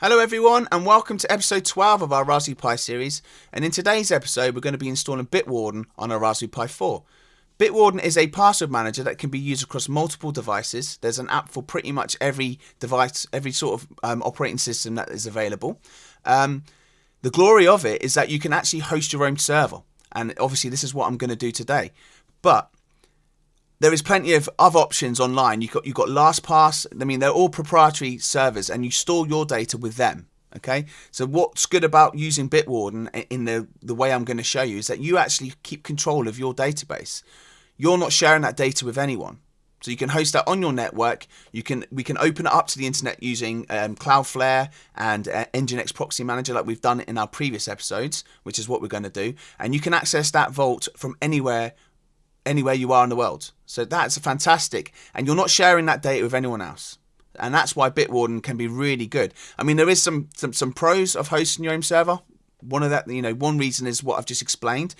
Hello everyone and welcome to episode 12 of our Raspberry Pi series, and in today's episode we're going to be installing Bitwarden on a Raspberry Pi 4. Bitwarden is a password manager that can be used across multiple devices. There's an app for pretty much every device, every sort of operating system that is available. The glory of it is that you can actually host your own server, and obviously this is what I'm going to do today. But there is plenty of other options online. You've got LastPass. I mean, they're all proprietary servers, and you store your data with them. Okay, so what's good about using Bitwarden in the way I'm going to show you is that you actually keep control of your database. You're not sharing that data with anyone, so you can host that on your network. We can open it up to the internet using Cloudflare and Nginx Proxy Manager, like we've done in our previous episodes, which is what we're going to do. And you can access that vault from anywhere you are in the world. So that's fantastic, and you're not sharing that data with anyone else, and that's why Bitwarden can be really good. I mean, there is some pros of hosting your own server. One reason is what I've just explained.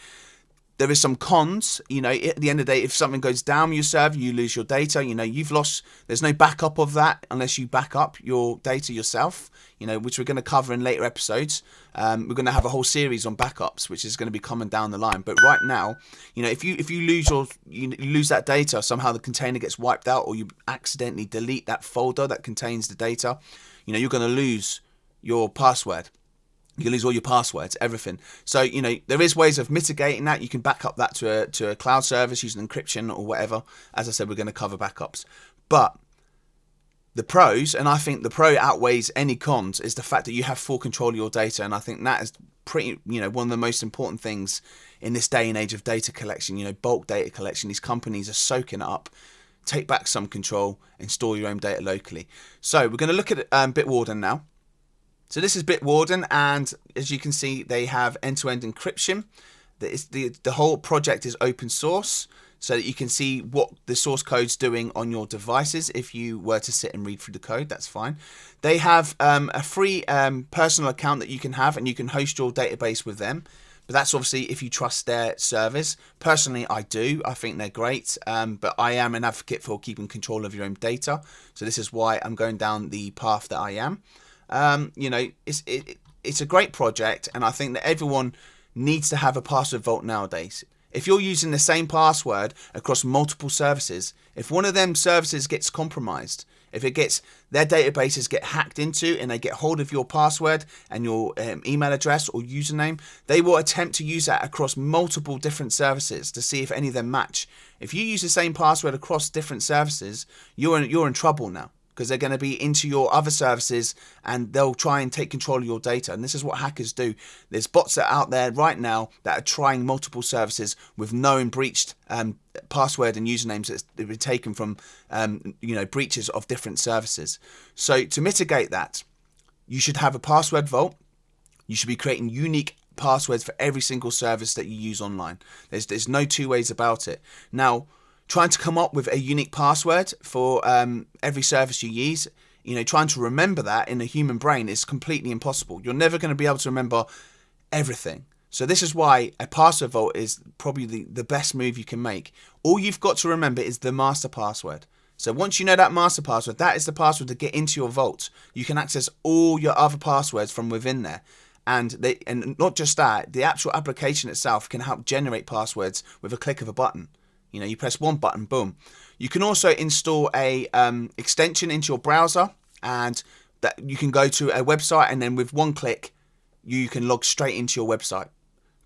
There is some cons. At the end of the day, if something goes down with your server, you lose your data. You've lost. There's no backup of that unless you back up your data yourself. Which we're going to cover in later episodes. We're going to have a whole series on backups, which is going to be coming down the line. But right now, if you lose that data, somehow the container gets wiped out, or you accidentally delete that folder that contains the data, you're going to lose your password. You lose all your passwords, everything. So, there is ways of mitigating that. You can back up that to a cloud service using encryption or whatever. As I said, we're going to cover backups. But the pros, and I think the pro outweighs any cons, is the fact that you have full control of your data. And I think that is pretty, one of the most important things in this day and age of data collection, bulk data collection. These companies are soaking it up. Take back some control and store your own data locally. So we're going to look at Bitwarden now. So this is Bitwarden, and as you can see, they have end-to-end encryption. The whole project is open source, so that you can see what the source code's doing on your devices. If you were to sit and read through the code, that's fine. They have a free personal account that you can have, and you can host your database with them. But that's obviously if you trust their service. Personally, I do. I think they're great, but I am an advocate for keeping control of your own data. So this is why I'm going down the path that I am. It's a great project, and I think that everyone needs to have a password vault nowadays. If you're using the same password across multiple services, if one of them services gets compromised, if their databases get hacked into and they get hold of your password and your email address or username, they will attempt to use that across multiple different services to see if any of them match. If you use the same password across different services, you're in trouble now, because they're going to be into your other services and they'll try and take control of your data. And this is what hackers do. There's bots that are out there right now that are trying multiple services with known breached password and usernames that have been taken from breaches of different services. So to mitigate that, you should have a password vault. You should be creating unique passwords for every single service that you use online. There's no two ways about it. Now, trying to come up with a unique password for every service you use, trying to remember that in a human brain is completely impossible. You're never going to be able to remember everything. So this is why a password vault is probably the best move you can make. All you've got to remember is the master password. So once you know that master password, that is the password to get into your vault. You can access all your other passwords from within there. And not just that, the actual application itself can help generate passwords with a click of a button. You press one button, boom. You can also install a extension into your browser, and that you can go to a website, and then with one click, you can log straight into your website.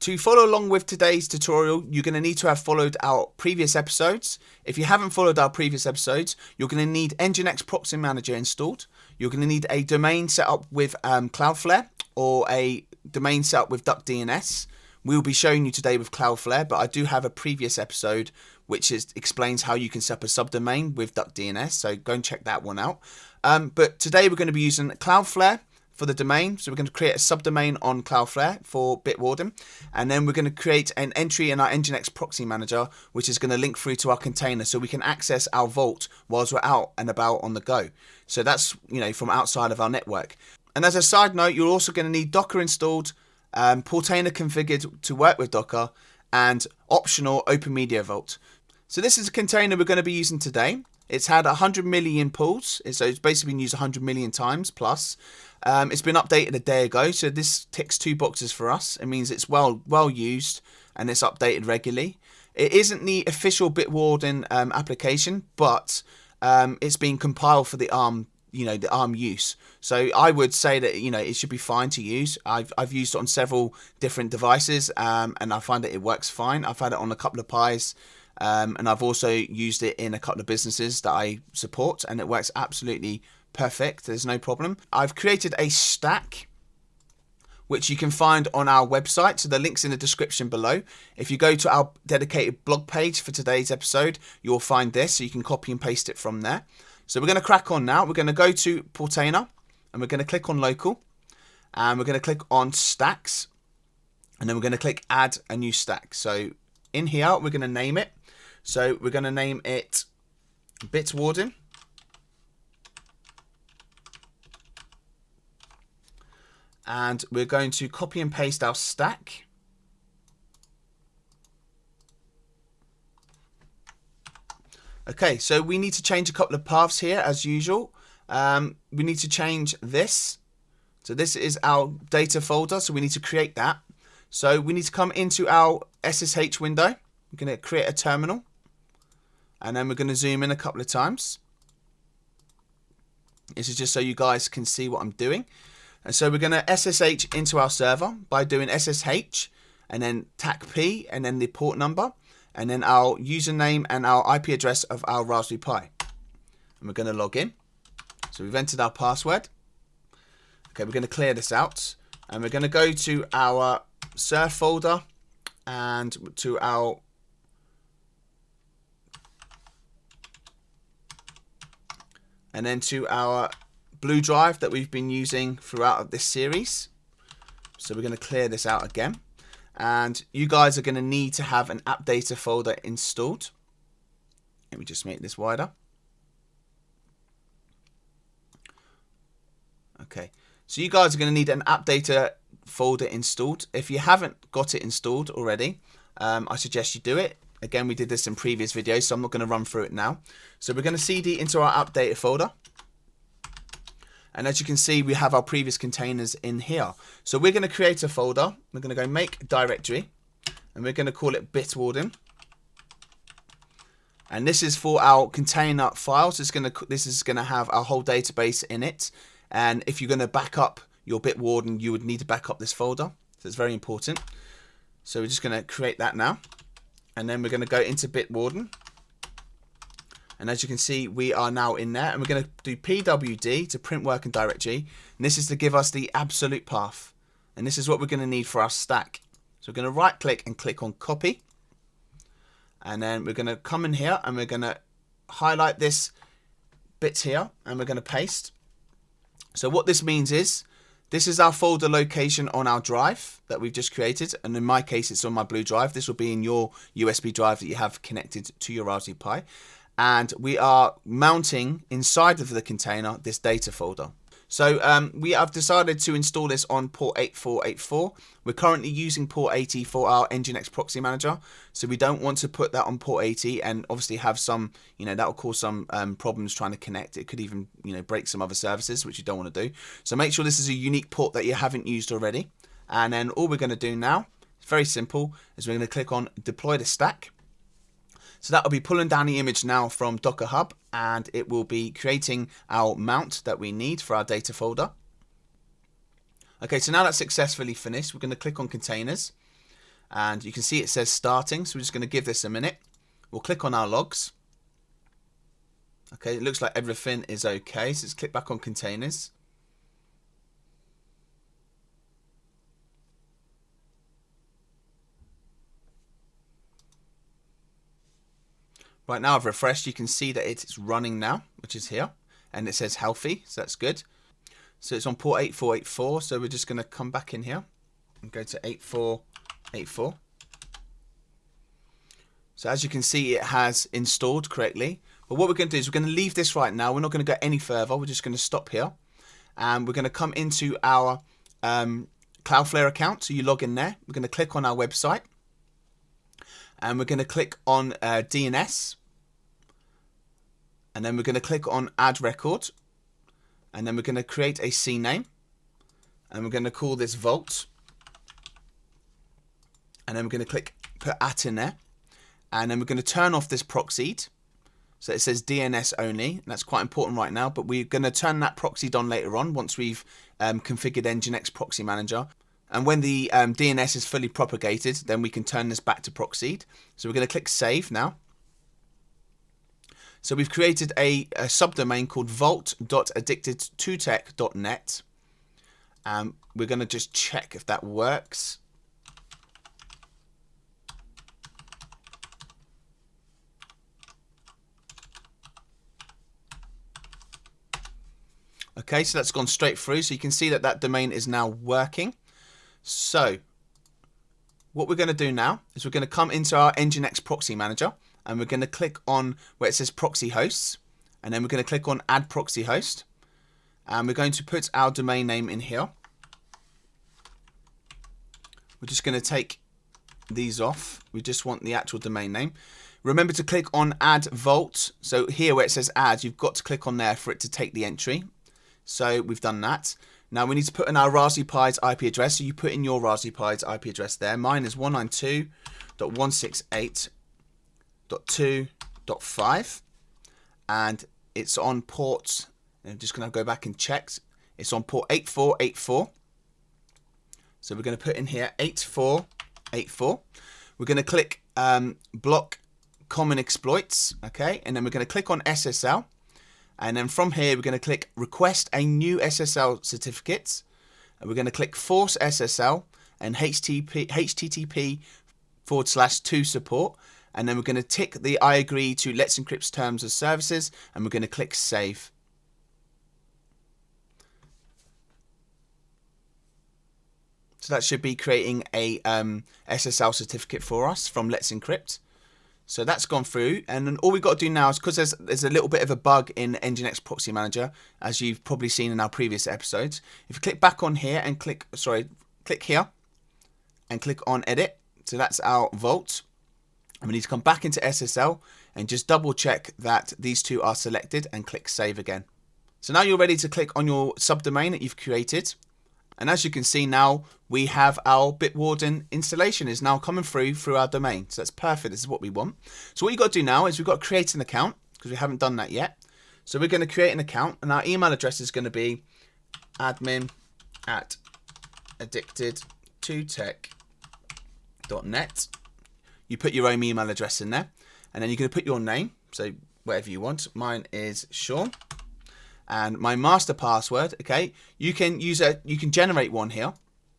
To follow along with today's tutorial, you're going to need to have followed our previous episodes. If you haven't followed our previous episodes, you're going to need Nginx Proxy Manager installed. You're going to need a domain set up with Cloudflare, or a domain set up with DuckDNS. We'll be showing you today with Cloudflare, but I do have a previous episode which explains how you can set up a subdomain with DuckDNS, so go and check that one out. But today we're going to be using Cloudflare for the domain, so we're going to create a subdomain on Cloudflare for Bitwarden, and then we're going to create an entry in our Nginx Proxy Manager, which is going to link through to our container, so we can access our vault whilst we're out and about on the go. So that's from outside of our network. And as a side note, you're also going to need Docker installed, Portainer configured to work with Docker, and optional Open Media Vault. So this is a container we're going to be using today. It's had 100 million pulls, so it's basically been used 100 million times plus. It's been updated a day ago, so this ticks 2 boxes for us. It means it's well used and it's updated regularly. It isn't the official Bitwarden application, but it's been compiled for the ARM, the ARM use. So I would say that it should be fine to use. I've used it on several different devices, and I find that it works fine. I've had it on a couple of Pis. And I've also used it in a couple of businesses that I support, and it works absolutely perfect. There's no problem. I've created a stack which you can find on our website, so the link's in the description below. If you go to our dedicated blog page for today's episode, you'll find this, so you can copy and paste it from there. So we're going to crack on now. We're going to go to Portainer, and we're going to click on local, and we're going to click on stacks, and then we're going to click add a new stack. So in here, we're going to name it. So we're going to name it Bitwarden. And we're going to copy and paste our stack. Okay, so we need to change a couple of paths here as usual. We need to change this. So this is our data folder, so we need to create that. So we need to come into our SSH window. We're going to create a terminal. And then we're going to zoom in a couple of times. This is just so you guys can see what I'm doing. And so we're going to SSH into our server by doing SSH and then TACP and then the port number and then our username and our IP address of our Raspberry Pi. And we're going to log in. So we've entered our password. Okay, we're going to clear this out. And we're going to go to our surf folder and to our and then to our blue drive that we've been using throughout this series. So we're going to clear this out again. And you guys are going to need to have an app data folder installed. Let me just make this wider. Okay, so you guys are going to need an app data folder installed. If you haven't got it installed already, I suggest you do it. Again, we did this in previous videos, so I'm not going to run through it now. So we're going to CD into our app data folder. And as you can see, we have our previous containers in here. So we're going to create a folder. We're going to go make directory. And we're going to call it Bitwarden. And this is for our container files. This is going to have our whole database in it. And if you're going to back up your Bitwarden, you would need to back up this folder. So it's very important. So we're just going to create that now. And then we're going to go into Bitwarden. And as you can see, we are now in there. And we're going to do pwd to print working directory. And this is to give us the absolute path. And this is what we're going to need for our stack. So we're going to right click and click on copy. And then we're going to come in here and we're going to highlight this bit here. And we're going to paste. So what this means is, this is our folder location on our drive that we've just created. And in my case, it's on my blue drive. This will be in your USB drive that you have connected to your Raspberry Pi. And we are mounting inside of the container this data folder. So we have decided to install this on port 8484. We're currently using port 80 for our Nginx proxy manager. So we don't want to put that on port 80 and obviously have some, that will cause some problems trying to connect. It could even, break some other services, which you don't want to do. So make sure this is a unique port that you haven't used already. And then all we're going to do now, it's very simple, is we're going to click on deploy the stack. So that will be pulling down the image now from Docker Hub, and it will be creating our mount that we need for our data folder. Okay, so now that's successfully finished, we're going to click on containers, and you can see it says starting, so we're just going to give this a minute. We'll click on our logs. Okay, it looks like everything is okay, so let's click back on containers. Right now I've refreshed, you can see that it's running now, which is here, and it says healthy, so that's good. So it's on port 8484, so we're just going to come back in here and go to 8484. So as you can see, it has installed correctly. But what we're going to do is we're going to leave this right now. We're not going to go any further. We're just going to stop here. And we're going to come into our Cloudflare account. So you log in there. We're going to click on our website. And we're going to click on DNS. and then we're going to click on add record, and then we're going to create a CNAME, and we're going to call this Vault, and then we're going to click put at in there, and then we're going to turn off this proxied. So it says DNS only, and that's quite important right now, but we're going to turn that proxied on later on once we've configured Nginx Proxy Manager. And when the DNS is fully propagated, then we can turn this back to proxied. So we're going to click save now. So we've created a subdomain called vault.addicted2tech.net. We're going to just check if that works. Okay, so that's gone straight through. So you can see that that domain is now working. So what we're going to do now is we're going to come into our Nginx Proxy Manager, and we're going to click on where it says Proxy Hosts, and then we're going to click on Add Proxy Host, and we're going to put our domain name in here. We're just going to take these off. We just want the actual domain name. Remember to click on Add Vault. So here where it says Add, you've got to click on there for it to take the entry. So we've done that. Now we need to put in our Raspberry Pi's IP address. So you put in your Raspberry Pi's IP address there. Mine is 192.168.2.5, and it's on port. I'm just going to go back and check. It's on port 8484. So we're going to put in here 8484. We're going to click block common exploits. Okay, and then we're going to click on SSL. And then from here, we're going to click request a new SSL certificate. And we're going to click force SSL and HTTP/2 support. And then we're going to tick the I agree to Let's Encrypt's terms of services. And we're going to click save. So that should be creating a SSL certificate for us from Let's Encrypt. So that's gone through, and then all we've got to do now is, because there's a little bit of a bug in Nginx Proxy Manager, as you've probably seen in our previous episodes. If you click back on here and click here and click on edit, so that's our vault, and we need to come back into SSL and just double check that these two are selected and click save again. So now you're ready to click on your subdomain that you've created. And as you can see now, we have our Bitwarden installation is now coming through our domain. So that's perfect. This is what we want. So what you've got to do now is we've got to create an account, because we haven't done that yet. So we're going to create an account, and our email address is going to be admin@addicted2tech.net. You put your own email address in there, and then you're going to put your name, so whatever you want. Mine is Sean. And my master password, okay, you can generate one here.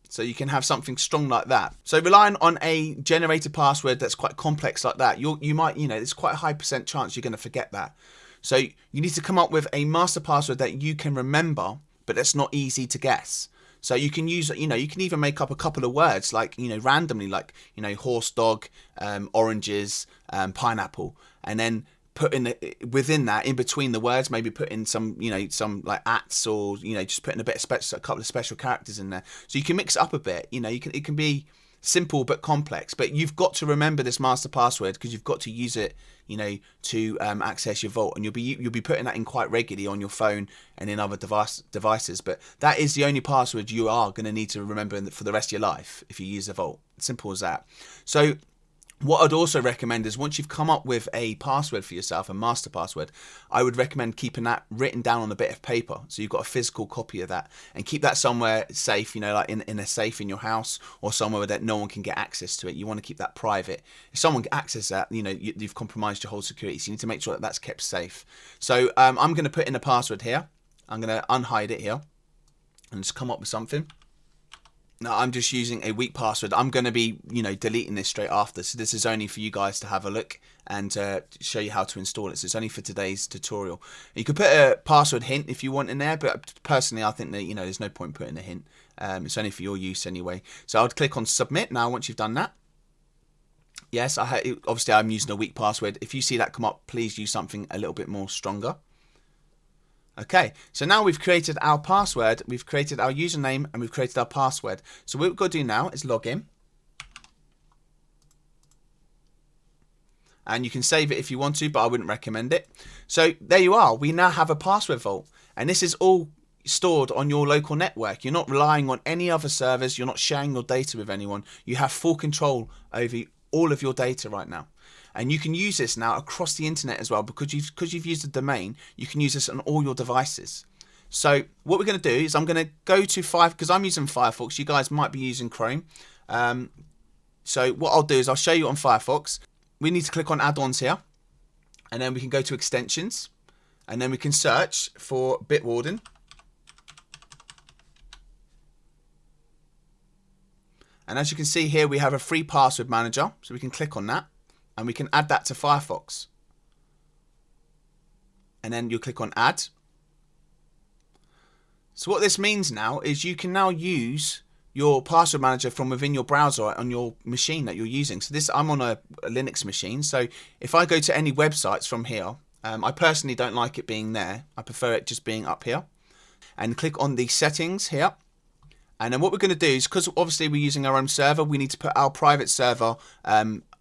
So you can have something strong like that. So relying on a generated password that's quite complex like that, you might, there's quite a high % chance you're going to forget that. So you need to come up with a master password that you can remember, but that's not easy to guess. So you can use, you can even make up a couple of words like, randomly, like, horse, dog, oranges, pineapple, and then put in within that, in between the words, maybe put in some, some like ats, or just put in a couple of special characters in there, so you can mix it up a bit. It can be simple but complex, but you've got to remember this master password, because you've got to use it, to access your vault, and you'll be putting that in quite regularly on your phone and in other devices. But that is the only password you are going to need to remember for the rest of your life if you use the vault. Simple as that. So what I'd also recommend is, once you've come up with a password for yourself, a master password, I would recommend keeping that written down on a bit of paper. So you've got a physical copy of that, and keep that somewhere safe, like in a safe in your house, or somewhere that no one can get access to it. You want to keep that private. If someone can access that, you've compromised your whole security. So you need to make sure that that's kept safe. So I'm going to put in a password here. I'm going to unhide it here and just come up with something. Now I'm just using a weak password. I'm going to be, deleting this straight after. So this is only for you guys to have a look and show you how to install it. So it's only for today's tutorial. You could put a password hint if you want in there, but personally I think that, there's no point putting a hint. It's only for your use anyway. So I'll click on submit now once you've done that. Yes, obviously I'm using a weak password. If you see that come up, please use something a little bit more stronger. Okay, so now we've created our password, we've created our username, and we've created our password. So what we've got to do now is log in. and you can save it if you want to, but I wouldn't recommend it. So there you are. We now have a password vault, and this is all stored on your local network. You're not relying on any other servers. You're not sharing your data with anyone. You have full control over all of your data right now. And you can use this now across the internet as well, because you've used the domain. You can use this on all your devices. So what we're going to do is I'm going to go to because I'm using Firefox. You guys might be using Chrome. So what I'll do is I'll show you on Firefox. We need to click on add-ons here, and then we can go to extensions, and then we can search for Bitwarden. And as you can see here, we have a free password manager, so we can click on that, and we can add that to Firefox. And then you click on add. So what this means now is you can now use your password manager from within your browser on your machine that you're using. So this, I'm on a Linux machine, so if I go to any websites from here, I personally don't like it being there. I prefer it just being up here. And click on the settings here. And then what we're going to do is, because obviously we're using our own server, we need to put our private server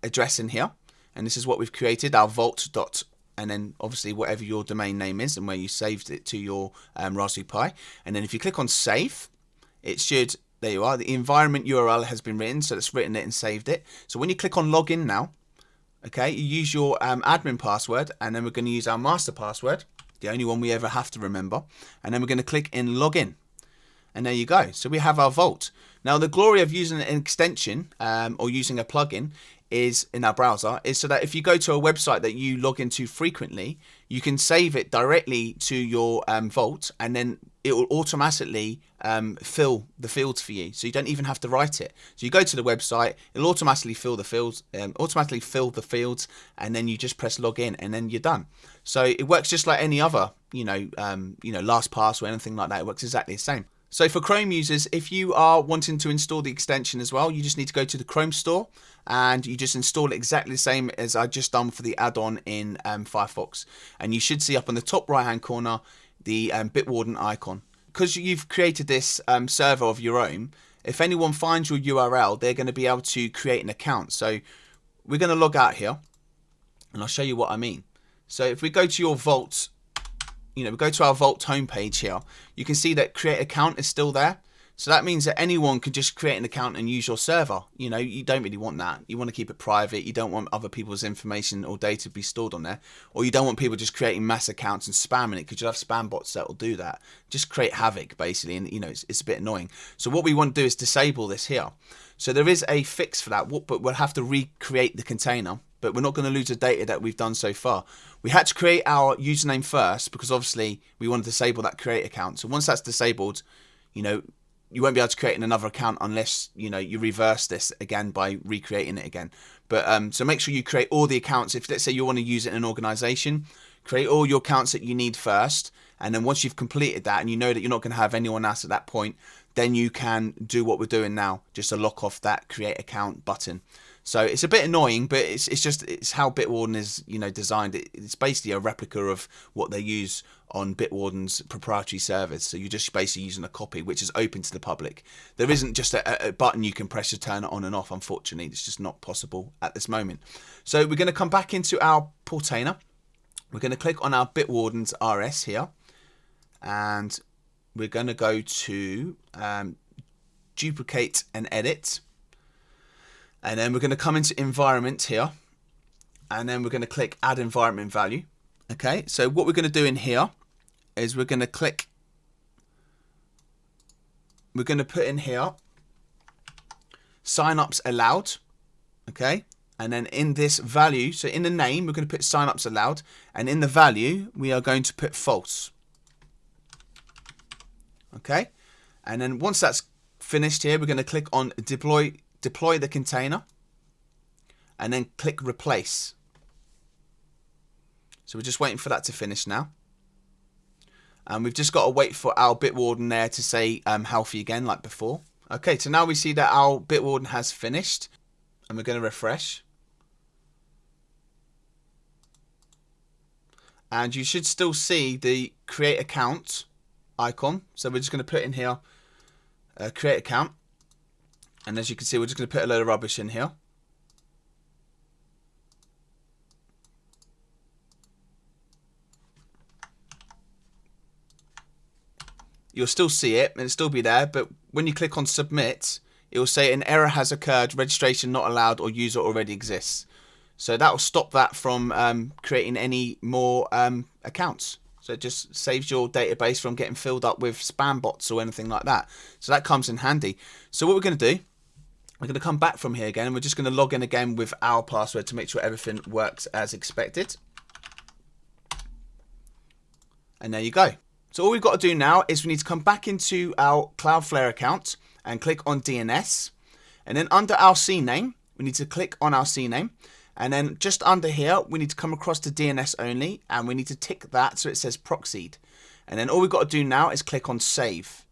address in here. And this is what we've created, our vault dot, and then obviously whatever your domain name is and where you saved it to your Raspberry Pi. And then if you click on save, it should, there you are, the environment URL has been written, so it's written it and saved it. So when you click on login now, okay, you use your admin password, and then we're going to use our master password, the only one we ever have to remember. And then we're going to click in login. And there you go. So we have our vault. Now the glory of using an extension or using a plugin is in our browser is so that if you go to a website that you log into frequently, you can save it directly to your vault, and then it will automatically fill the fields for you. So you don't even have to write it. So you go to the website, it'll automatically fill the fields, and then you just press login, and then you're done. So it works just like any other, LastPass or anything like that. It works exactly the same. So for Chrome users, if you are wanting to install the extension as well, you just need to go to the Chrome store and you just install it exactly the same as I just done for the add-on in Firefox. And you should see up on the top right hand corner the Bitwarden icon. Because you've created this server of your own, if anyone finds your URL, they're going to be able to create an account. So we're going to log out here, and I'll show you what I mean. So if we go to your Vault, we go to our Vault homepage here, you can see that create account is still there. So that means that anyone can just create an account and use your server. You don't really want that. You want to keep it private. You don't want other people's information or data to be stored on there. Or you don't want people just creating mass accounts and spamming it, because you have spam bots that will do that. Just create havoc, basically, and it's a bit annoying. So what we want to do is disable this here. So there is a fix for that, but we'll have to recreate the container. But we're not going to lose the data that we've done so far. We had to create our username first, because obviously we want to disable that create account. So once that's disabled, you won't be able to create another account unless you reverse this again by recreating it again. But so make sure you create all the accounts. If let's say you want to use it in an organization, create all your accounts that you need first, and then once you've completed that and you know that you're not going to have anyone else at that point, then you can do what we're doing now, just to lock off that create account button. So it's a bit annoying, but it's how Bitwarden is designed. It's basically a replica of what they use on Bitwarden's proprietary servers. So you're just basically using a copy which is open to the public. There isn't just a button you can press to turn it on and off. Unfortunately, it's just not possible at this moment. So we're going to come back into our Portainer. We're going to click on our Bitwarden's RS here, and we're going to go to duplicate and edit. And then we're going to come into environment here, and then we're going to click add environment value. Okay, so what we're going to do in here is we're going to put in here signups allowed. Okay, and then in this value, so in the name we're going to put signups allowed, and in the value we are going to put false. Okay, and then once that's finished here, we're going to click on deploy the container, and then click replace. So we're just waiting for that to finish now, and we've just got to wait for our Bitwarden there to say healthy again like before. Okay, so now we see that our Bitwarden has finished, and we're going to refresh, and you should still see the create account icon. So we're just going to put in here create account. And as you can see, we're just going to put a load of rubbish in here. you'll still see it and it'll still be there. But when you click on submit, it will say an error has occurred, registration not allowed, or user already exists. So that will stop that from creating any more accounts. So it just saves your database from getting filled up with spam bots or anything like that. So that comes in handy. So what we're going to do, we're going to come back from here again, and we're just going to log in again with our password to make sure everything works as expected. And there you go. So all we've got to do now is we need to come back into our Cloudflare account and click on DNS. And then under our CNAME, we need to click on our CNAME. And then just under here, we need to come across to DNS only, and we need to tick that so it says proxied. And then all we've got to do now is click on save.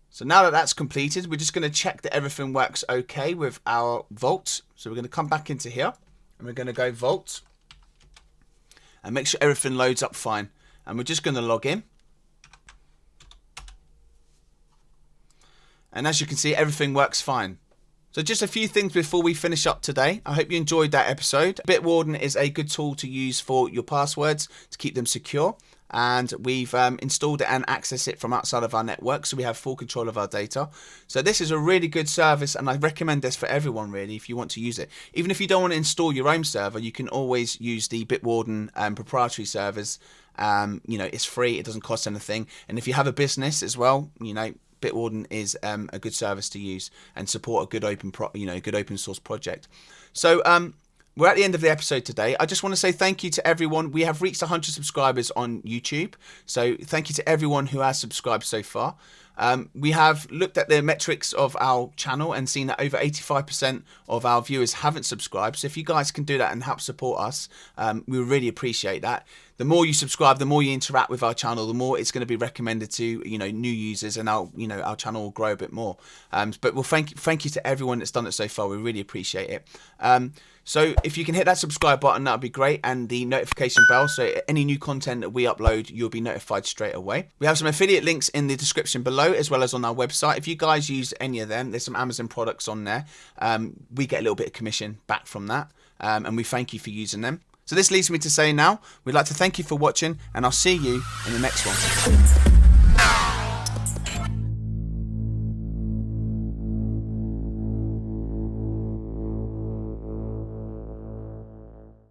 So now that that's completed, we're just going to check that everything works okay with our Vault. So we're going to come back into here, and we're going to go Vault and make sure everything loads up fine. And we're just going to log in. And as you can see, everything works fine. So just a few things before we finish up today. I hope you enjoyed that episode. Bitwarden is a good tool to use for your passwords to keep them secure. And we've installed it and access it from outside of our network, so we have full control of our data. So this is a really good service, and I recommend this for everyone really if you want to use it. Even if you don't want to install your own server, you can always use the Bitwarden proprietary servers. You know, it's free, it doesn't cost anything. And if you have a business as well, you know, Bitwarden is a good service to use and support a good open source project. So we're at the end of the episode today. I just want to say thank you to everyone. We have reached 100 subscribers on YouTube. So thank you to everyone who has subscribed so far. We have looked at the metrics of our channel and seen that over 85% of our viewers haven't subscribed. So if you guys can do that and help support us, we really appreciate that. The more you subscribe, the more you interact with our channel, the more it's going to be recommended to new users, and our channel will grow a bit more. But we'll thank you to everyone that's done it so far. We really appreciate it. So if you can hit that subscribe button, that would be great, and the notification bell, so any new content that we upload, you'll be notified straight away. We have some affiliate links in the description below, as well as on our website. If you guys use any of them, there's some Amazon products on there. We get a little bit of commission back from that, and we thank you for using them. So this leads me to say now, we'd like to thank you for watching, and I'll see you in the next one.